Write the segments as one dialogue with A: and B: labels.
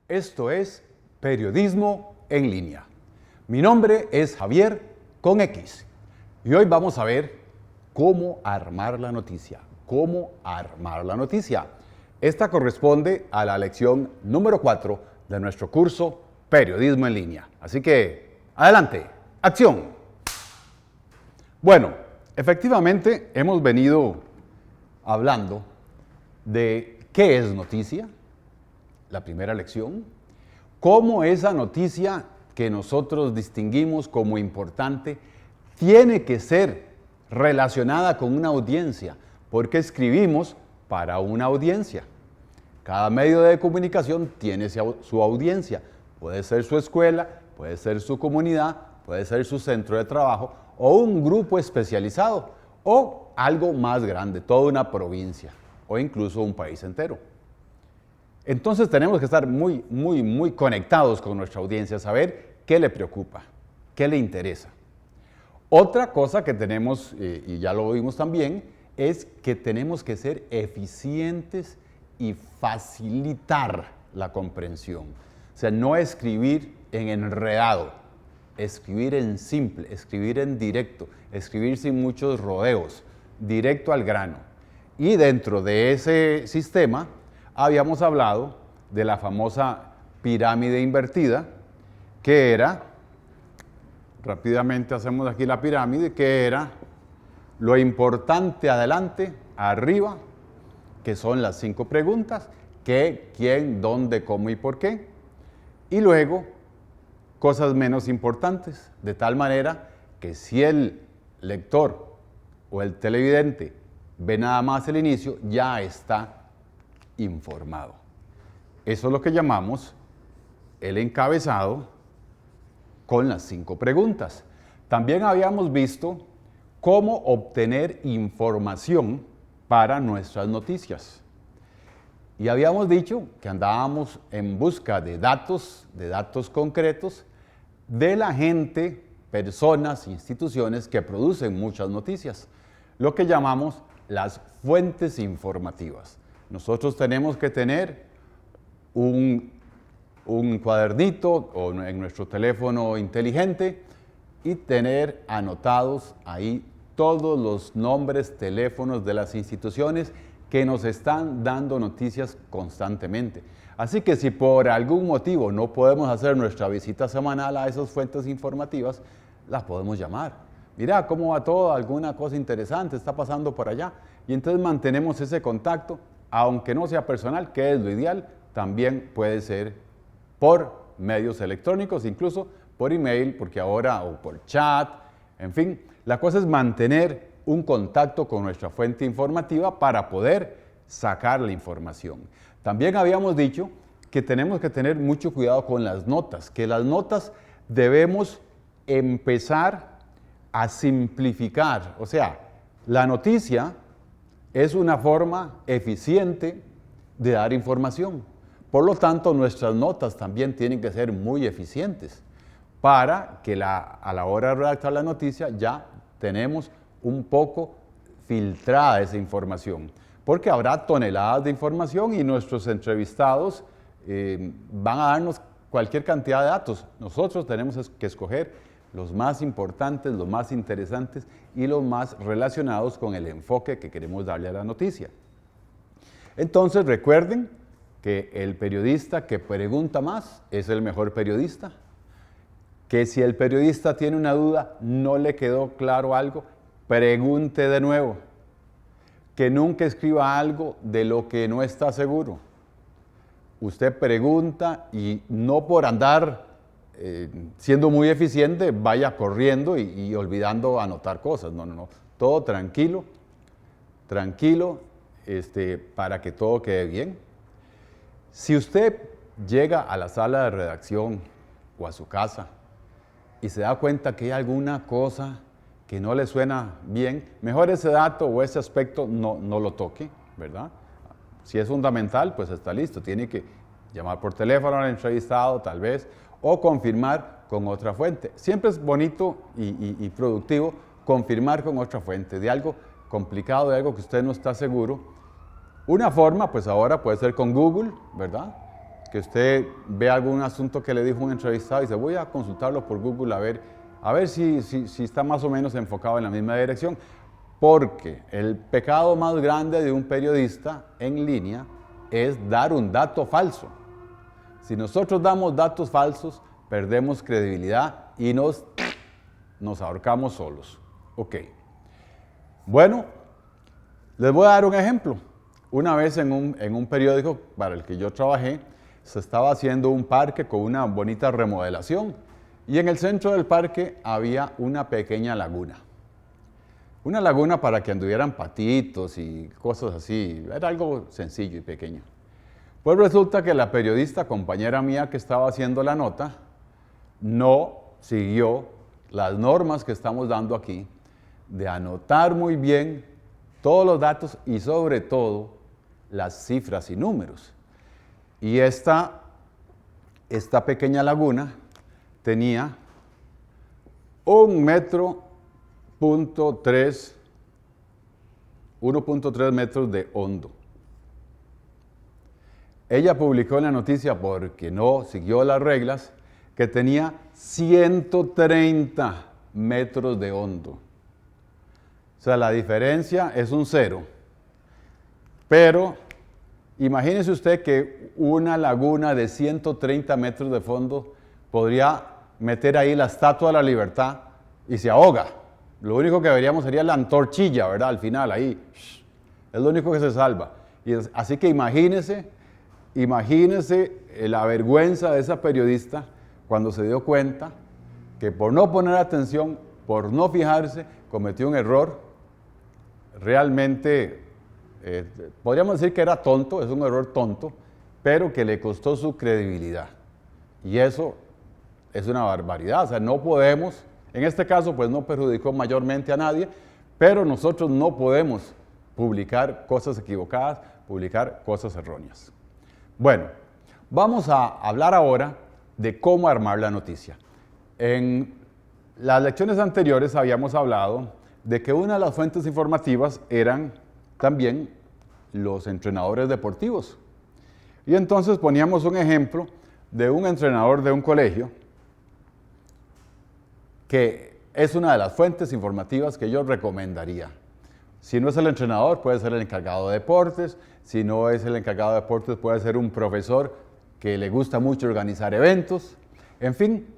A: Esto es Periodismo en Línea. Mi nombre es Javier con X y hoy vamos a ver cómo armar la noticia. ¿Cómo armar la noticia? Esta corresponde a la lección número 4 de nuestro curso Periodismo en Línea. Así que, adelante, acción. Bueno, efectivamente hemos venido hablando de qué es noticia, la primera lección, cómo esa noticia que nosotros distinguimos como importante tiene que ser relacionada con una audiencia, porque escribimos para una audiencia. Cada medio de comunicación tiene su audiencia, puede ser su escuela, puede ser su comunidad, puede ser su centro de trabajo o un grupo especializado o algo más grande, toda una provincia o incluso un país entero. Entonces tenemos que estar muy conectados con nuestra audiencia, saber qué le preocupa, qué le interesa. Otra cosa que tenemos, y ya lo vimos también, es que tenemos que ser eficientes y facilitar la comprensión. O sea, no escribir en enredado, escribir en simple, escribir en directo, escribir sin muchos rodeos, directo al grano. Y dentro de ese sistema habíamos hablado de la famosa pirámide invertida, que era, rápidamente hacemos aquí la pirámide, que era lo importante adelante, arriba, que son las 5 preguntas, qué, quién, dónde, cómo y por qué. Y luego, cosas menos importantes, de tal manera que si el lector o el televidente ve nada más el inicio, ya está informado. Eso es lo que llamamos el encabezado con las 5 preguntas. También habíamos visto cómo obtener información para nuestras noticias. Y habíamos dicho que andábamos en busca de datos concretos de la gente, personas, instituciones que producen muchas noticias, lo que llamamos las fuentes informativas. Nosotros tenemos que tener un cuadernito o en nuestro teléfono inteligente y tener anotados ahí todos los nombres, teléfonos de las instituciones que nos están dando noticias constantemente. Así que si por algún motivo no podemos hacer nuestra visita semanal a esas fuentes informativas, las podemos llamar. Mira cómo va todo, alguna cosa interesante está pasando por allá. Y entonces mantenemos ese contacto, aunque no sea personal, que es lo ideal, también puede ser por medios electrónicos, incluso por email, porque ahora, o por chat, en fin, la cosa es mantener un contacto con nuestra fuente informativa para poder sacar la información. También habíamos dicho que tenemos que tener mucho cuidado con las notas, que las notas debemos empezar a simplificar. O sea, la noticia es una forma eficiente de dar información. Por lo tanto, nuestras notas también tienen que ser muy eficientes para que a la hora de redactar la noticia ya tenemos un poco filtrada esa información. Porque habrá toneladas de información y nuestros entrevistados van a darnos cualquier cantidad de datos. Nosotros tenemos que escoger los más importantes, los más interesantes y los más relacionados con el enfoque que queremos darle a la noticia. Entonces recuerden que el periodista que pregunta más es el mejor periodista, que si el periodista tiene una duda, no le quedó claro algo, pregunte de nuevo, que nunca escriba algo de lo que no está seguro. Usted pregunta y no por andar siendo muy eficiente, vaya corriendo y olvidando anotar cosas. No. Todo tranquilo, para que todo quede bien. Si usted llega a la sala de redacción o a su casa y se da cuenta que hay alguna cosa que no le suena bien, mejor ese dato o ese aspecto no lo toque, ¿verdad? Si es fundamental, pues está listo. Tiene que llamar por teléfono al entrevistado, tal vez, o confirmar con otra fuente. Siempre es bonito y productivo confirmar con otra fuente de algo complicado, de algo que usted no está seguro. Una forma, pues ahora puede ser con Google, ¿verdad? que usted ve algún asunto que le dijo un entrevistado y dice, voy a consultarlo por Google a ver si está más o menos enfocado en la misma dirección. Porque el pecado más grande de un periodista en línea es dar un dato falso. Si nosotros damos datos falsos, perdemos credibilidad y nos ahorcamos solos. Ok. Bueno, les voy a dar un ejemplo. Una vez en un periódico para el que yo trabajé, se estaba haciendo un parque con una bonita remodelación y en el centro del parque había una pequeña laguna. Una laguna para que anduvieran patitos y cosas así. Era algo sencillo y pequeño. Pues resulta que la periodista, compañera mía que estaba haciendo la nota, no siguió las normas que estamos dando aquí de anotar muy bien todos los datos y sobre todo las cifras y números. Y esta pequeña laguna tenía 1.3 metros de hondo. Ella publicó en la noticia, porque no siguió las reglas, que tenía 130 metros de hondo. O sea, la diferencia es un 0. Pero imagínese usted que una laguna de 130 metros de fondo podría meter ahí la Estatua de la Libertad y se ahoga. Lo único que veríamos sería la antorchilla, ¿verdad? Al final, ahí. Es lo único que se salva. Así que imagínese la vergüenza de esa periodista cuando se dio cuenta que por no poner atención, por no fijarse, cometió un error realmente, podríamos decir que era tonto, es un error tonto, pero que le costó su credibilidad. Y eso es una barbaridad, o sea, no podemos, en este caso pues no perjudicó mayormente a nadie, pero nosotros no podemos publicar cosas equivocadas, publicar cosas erróneas. Bueno, vamos a hablar ahora de cómo armar la noticia. En las lecciones anteriores habíamos hablado de que una de las fuentes informativas eran también los entrenadores deportivos. Y entonces poníamos un ejemplo de un entrenador de un colegio que es una de las fuentes informativas que yo recomendaría. Si no es el entrenador, puede ser el encargado de deportes. Si no es el encargado de deportes, puede ser un profesor que le gusta mucho organizar eventos. En fin,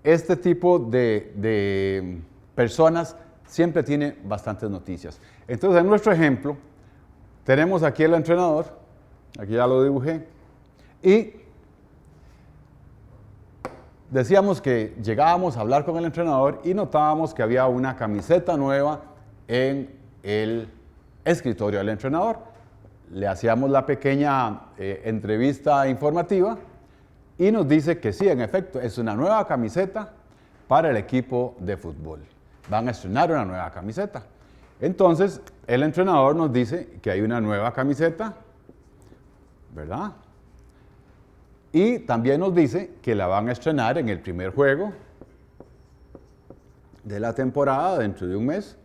A: este tipo de personas siempre tiene bastantes noticias. Entonces, en nuestro ejemplo, tenemos aquí el entrenador, aquí ya lo dibujé, y decíamos que llegábamos a hablar con el entrenador y notábamos que había una camiseta nueva en el escritorio del entrenador. Le hacíamos la pequeña entrevista informativa y nos dice que sí, en efecto, es una nueva camiseta para el equipo de fútbol. Van a estrenar una nueva camiseta. Entonces, el entrenador nos dice que hay una nueva camiseta, ¿verdad? Y también nos dice que la van a estrenar en el primer juego de la temporada dentro de un mes,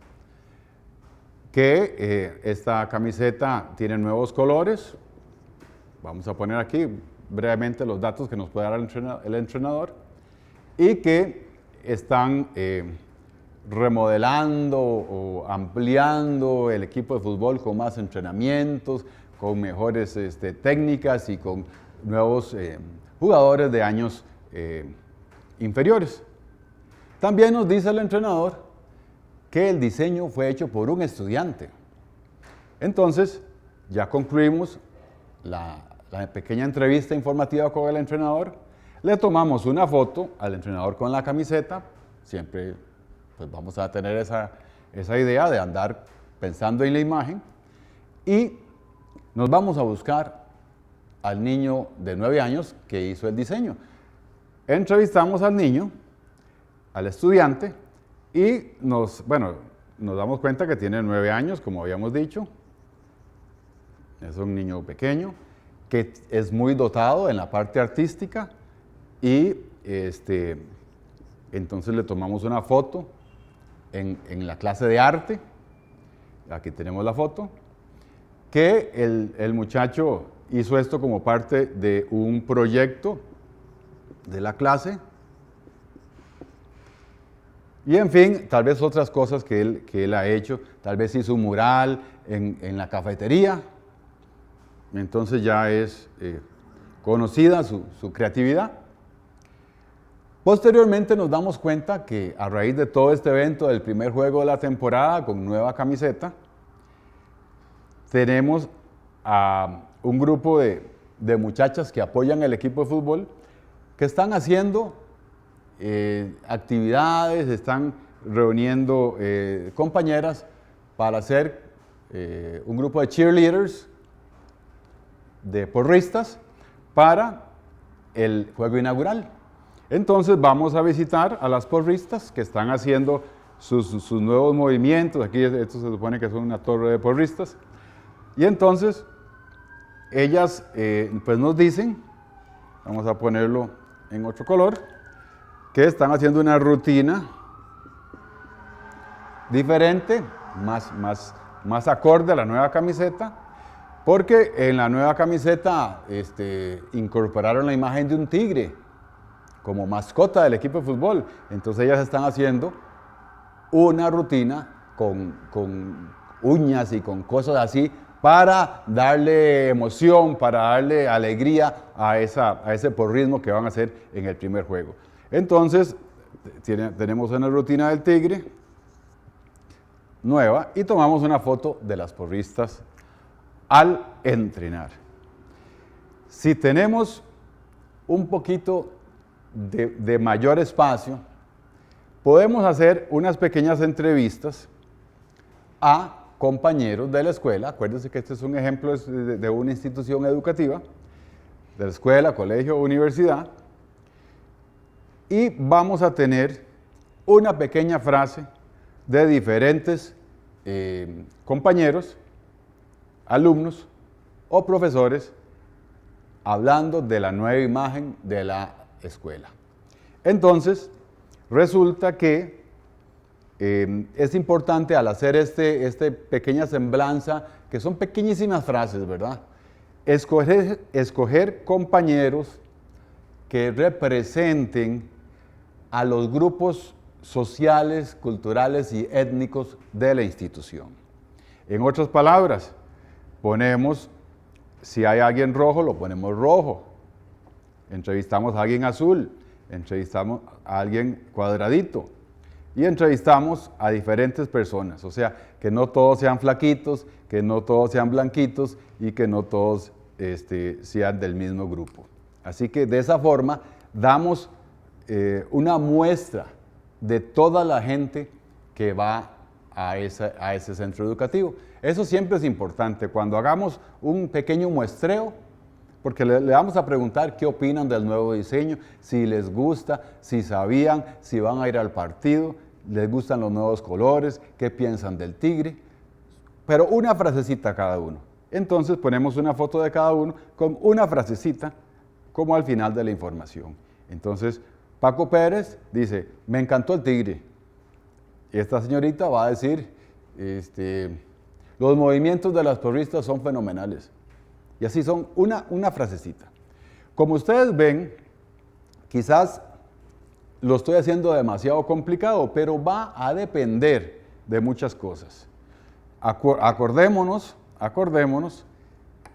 A: que esta camiseta tiene nuevos colores. Vamos a poner aquí brevemente los datos que nos puede dar el entrenador y que están remodelando o ampliando el equipo de fútbol con más entrenamientos, con mejores técnicas y con nuevos jugadores de años inferiores. También nos dice el entrenador que el diseño fue hecho por un estudiante. Entonces, ya concluimos la pequeña entrevista informativa con el entrenador. Le tomamos una foto al entrenador con la camiseta. Siempre pues, vamos a tener esa idea de andar pensando en la imagen. Y nos vamos a buscar al niño de 9 años que hizo el diseño. Entrevistamos al niño, al estudiante, y nos damos cuenta que tiene 9 años, como habíamos dicho. Es un niño pequeño, que es muy dotado en la parte artística, y entonces le tomamos una foto en la clase de arte. Aquí tenemos la foto, que el muchacho hizo esto como parte de un proyecto de la clase. Y en fin, tal vez otras cosas que él ha hecho. Tal vez hizo un mural en la cafetería. Entonces ya es conocida su creatividad. Posteriormente nos damos cuenta que a raíz de todo este evento del primer juego de la temporada con nueva camiseta, tenemos a un grupo de muchachas que apoyan el equipo de fútbol, que están haciendo actividades, están reuniendo compañeras para hacer un grupo de cheerleaders, de porristas, para el juego inaugural. Entonces vamos a visitar a las porristas que están haciendo sus nuevos movimientos. Aquí esto se supone que son una torre de porristas. Y entonces ellas pues nos dicen, vamos a ponerlo en otro color, que están haciendo una rutina diferente, más acorde a la nueva camiseta, porque en la nueva camiseta incorporaron la imagen de un tigre como mascota del equipo de fútbol. Entonces ellas están haciendo una rutina con uñas y con cosas así para darle emoción, para darle alegría a ese porrismo que van a hacer en el primer juego. Entonces tenemos una rutina del tigre nueva y tomamos una foto de las porristas al entrenar. Si tenemos un poquito de mayor espacio, podemos hacer unas pequeñas entrevistas a compañeros de la escuela. Acuérdense que este es un ejemplo de una institución educativa, de la escuela, colegio, universidad, y vamos a tener una pequeña frase de diferentes compañeros, alumnos o profesores hablando de la nueva imagen de la escuela. Entonces, resulta que es importante al hacer esta pequeña semblanza, que son pequeñísimas frases, ¿verdad? Escoger compañeros que representen a los grupos sociales, culturales y étnicos de la institución. En otras palabras, ponemos, si hay alguien rojo, lo ponemos rojo. Entrevistamos a alguien azul, entrevistamos a alguien cuadradito y entrevistamos a diferentes personas. O sea, que no todos sean flaquitos, que no todos sean blanquitos y que no todos sean del mismo grupo. Así que de esa forma damos una muestra de toda la gente que va a ese centro educativo. Eso siempre es importante. Cuando hagamos un pequeño muestreo, porque le vamos a preguntar qué opinan del nuevo diseño, si les gusta, si sabían, si van a ir al partido, les gustan los nuevos colores, qué piensan del tigre, pero una frasecita cada uno. Entonces ponemos una foto de cada uno con una frasecita como al final de la información. Entonces Paco Pérez dice, me encantó el tigre. Y esta señorita va a decir, los movimientos de las porristas son fenomenales. Y así son una frasecita. Como ustedes ven, quizás lo estoy haciendo demasiado complicado, pero va a depender de muchas cosas. Acordémonos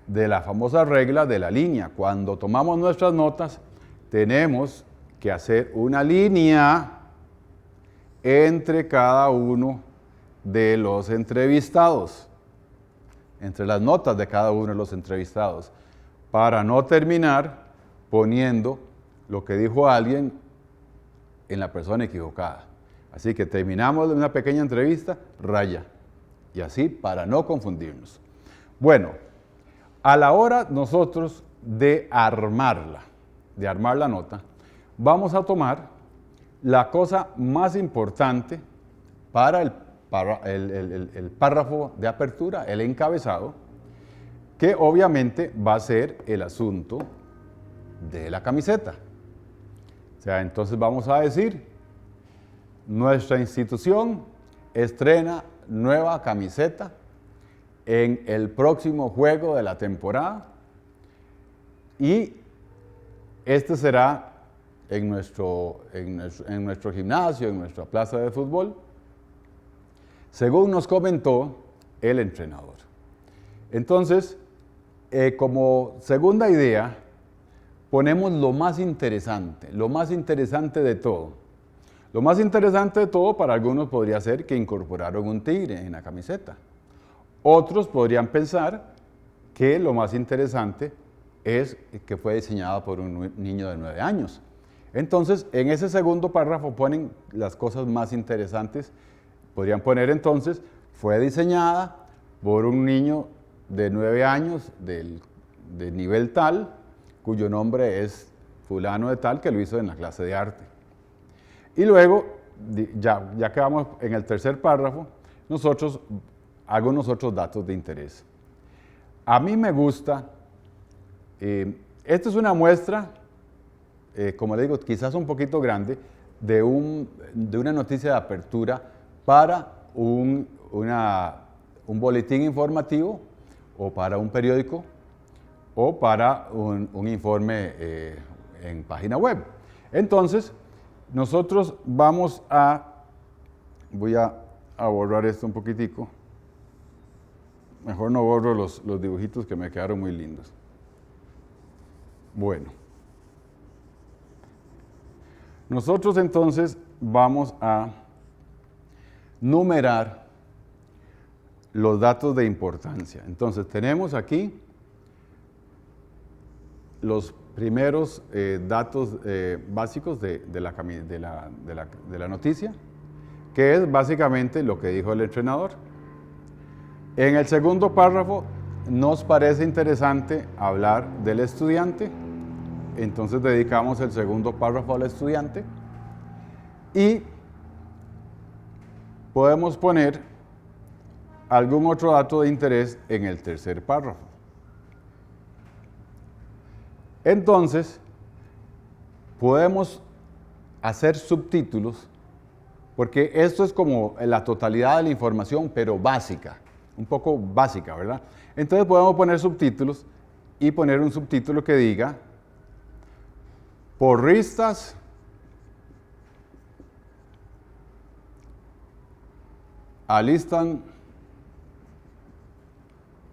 A: de la famosa regla de la línea. Cuando tomamos nuestras notas, tenemos que hacer una línea entre cada uno de los entrevistados, entre las notas de cada uno de los entrevistados, para no terminar poniendo lo que dijo alguien en la persona equivocada. Así que terminamos una pequeña entrevista, raya, y así para no confundirnos. Bueno, a la hora nosotros de armar la nota, vamos a tomar la cosa más importante para el párrafo de apertura, el encabezado, que obviamente va a ser el asunto de la camiseta. O sea, entonces vamos a decir, nuestra institución estrena nueva camiseta en el próximo juego de la temporada Y este será en nuestro gimnasio, en nuestra plaza de fútbol, según nos comentó el entrenador. Entonces, como segunda idea, ponemos lo más interesante de todo. Lo más interesante de todo para algunos podría ser que incorporaron un tigre en la camiseta. Otros podrían pensar que lo más interesante es que fue diseñada por un niño de 9 años. Entonces, en ese segundo párrafo ponen las cosas más interesantes. Podrían poner entonces, fue diseñada por un niño de 9 años de nivel tal, cuyo nombre es fulano de tal, que lo hizo en la clase de arte. Y luego, ya que vamos en el tercer párrafo, algunos otros datos de interés. A mí me gusta, esta es una muestra, como le digo, quizás un poquito grande, de una noticia de apertura para un boletín informativo o para un periódico o para un informe en página web. Entonces, nosotros voy a borrar esto un poquitico. Mejor no borro los dibujitos que me quedaron muy lindos. Bueno. Nosotros entonces vamos a numerar los datos de importancia. Entonces tenemos aquí los primeros datos básicos de la noticia, que es básicamente lo que dijo el entrenador. En el segundo párrafo nos parece interesante hablar del estudiante, entonces dedicamos el segundo párrafo al estudiante y podemos poner algún otro dato de interés en el tercer párrafo. Entonces, podemos hacer subtítulos, porque esto es como la totalidad de la información, pero básica, un poco básica, ¿verdad? Entonces podemos poner subtítulos y poner un subtítulo que diga: porristas alistan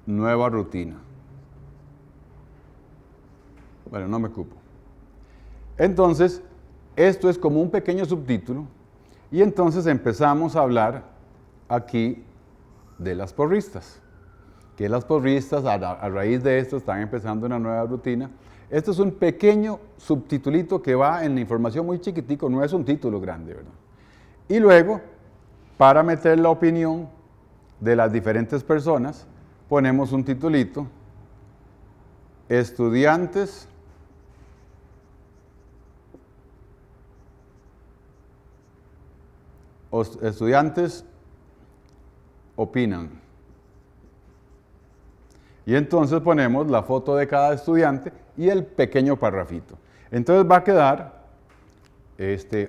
A: nueva rutina. Bueno, no me cupo. Entonces, esto es como un pequeño subtítulo y entonces empezamos a hablar aquí de las porristas. Que las porristas a raíz de esto están empezando una nueva rutina. Esto es un pequeño subtitulito que va en la información muy chiquitico, no es un título grande, ¿verdad? Y luego, para meter la opinión de las diferentes personas, ponemos un titulito: estudiantes opinan. Y entonces ponemos la foto de cada estudiante y el pequeño parrafito. Entonces va a quedar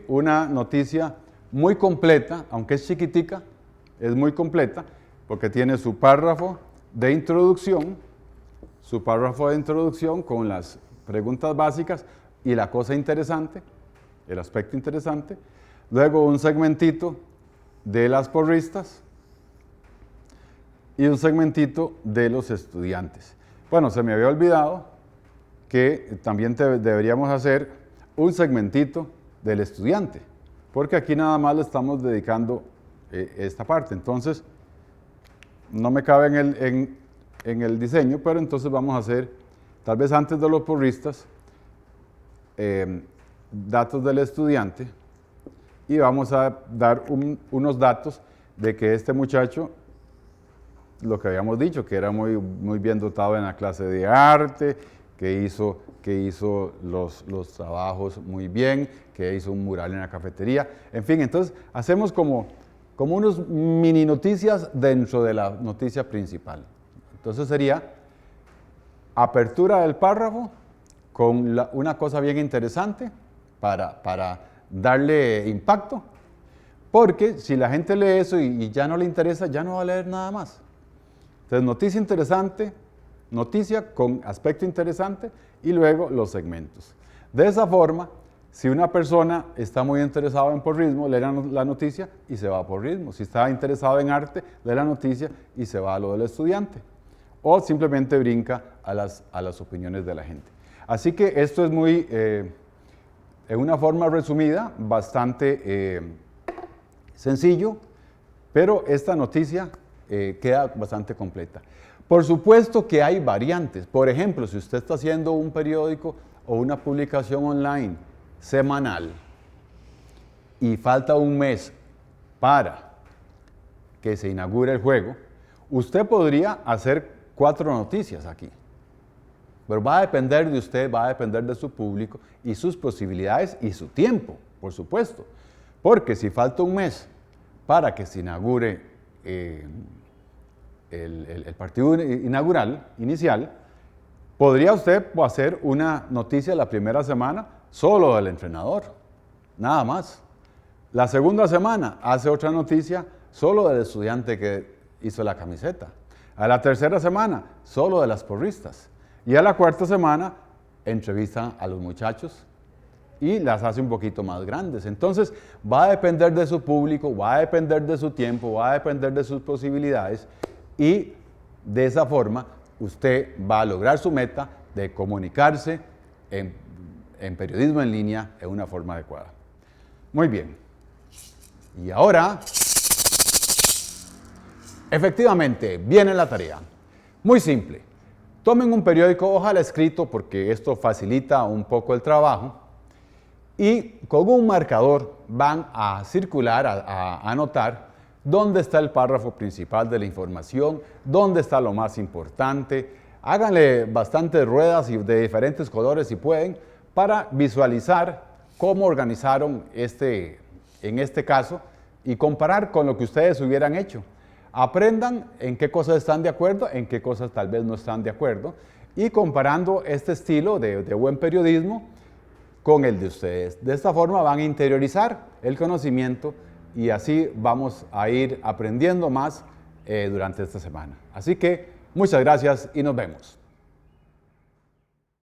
A: una noticia muy completa, aunque es chiquitica, es muy completa, porque tiene su párrafo de introducción con las preguntas básicas y la cosa interesante, el aspecto interesante. Luego un segmentito de las porristas y un segmentito de los estudiantes. Bueno, se me había olvidado que también deberíamos hacer un segmentito del estudiante, porque aquí nada más le estamos dedicando esta parte. Entonces, no me cabe en el diseño, pero entonces vamos a hacer, tal vez antes de los porristas, datos del estudiante, y vamos a dar unos datos de que este muchacho, lo que habíamos dicho, que era muy bien dotado en la clase de arte, que hizo los trabajos muy bien, que hizo un mural en la cafetería, en fin, entonces hacemos como unos mini noticias dentro de la noticia principal. Entonces sería apertura del párrafo con una cosa bien interesante para darle impacto, porque si la gente lee eso y ya no le interesa, ya no va a leer nada más. Entonces, noticia interesante, noticia con aspecto interesante y luego los segmentos. De esa forma, si una persona está muy interesada en porrismo, lee la noticia y se va a porrismo. Si está interesado en arte, lee la noticia y se va a lo del estudiante. O simplemente brinca a las opiniones de la gente. Así que esto es muy, en una forma resumida, bastante sencillo, pero esta noticia queda bastante completa. Por supuesto que hay variantes. Por ejemplo, si usted está haciendo un periódico o una publicación online semanal y falta un mes para que se inaugure el juego, usted podría hacer 4 noticias aquí. Pero va a depender de usted, va a depender de su público y sus posibilidades y su tiempo, por supuesto. Porque si falta un mes para que se inaugure el partido inicial, podría usted hacer una noticia la primera semana solo del entrenador, nada más. La segunda semana hace otra noticia solo del estudiante que hizo la camiseta. A la tercera semana solo de las porristas. Y a la cuarta semana entrevista a los muchachos y las hace un poquito más grandes. Entonces va a depender de su público, va a depender de su tiempo, va a depender de sus posibilidades y de esa forma usted va a lograr su meta de comunicarse en periodismo en línea de una forma adecuada. Muy bien. Y ahora, efectivamente, viene la tarea. Muy simple. Tomen un periódico, ojalá escrito, porque esto facilita un poco el trabajo, y con un marcador van a circular, a anotar dónde está el párrafo principal de la información, dónde está lo más importante. Háganle bastantes ruedas de diferentes colores si pueden, para visualizar cómo organizaron en este caso y comparar con lo que ustedes hubieran hecho. Aprendan en qué cosas están de acuerdo, en qué cosas tal vez no están de acuerdo y comparando este estilo de buen periodismo con el de ustedes. De esta forma van a interiorizar el conocimiento y así vamos a ir aprendiendo más durante esta semana. Así que muchas gracias y nos vemos.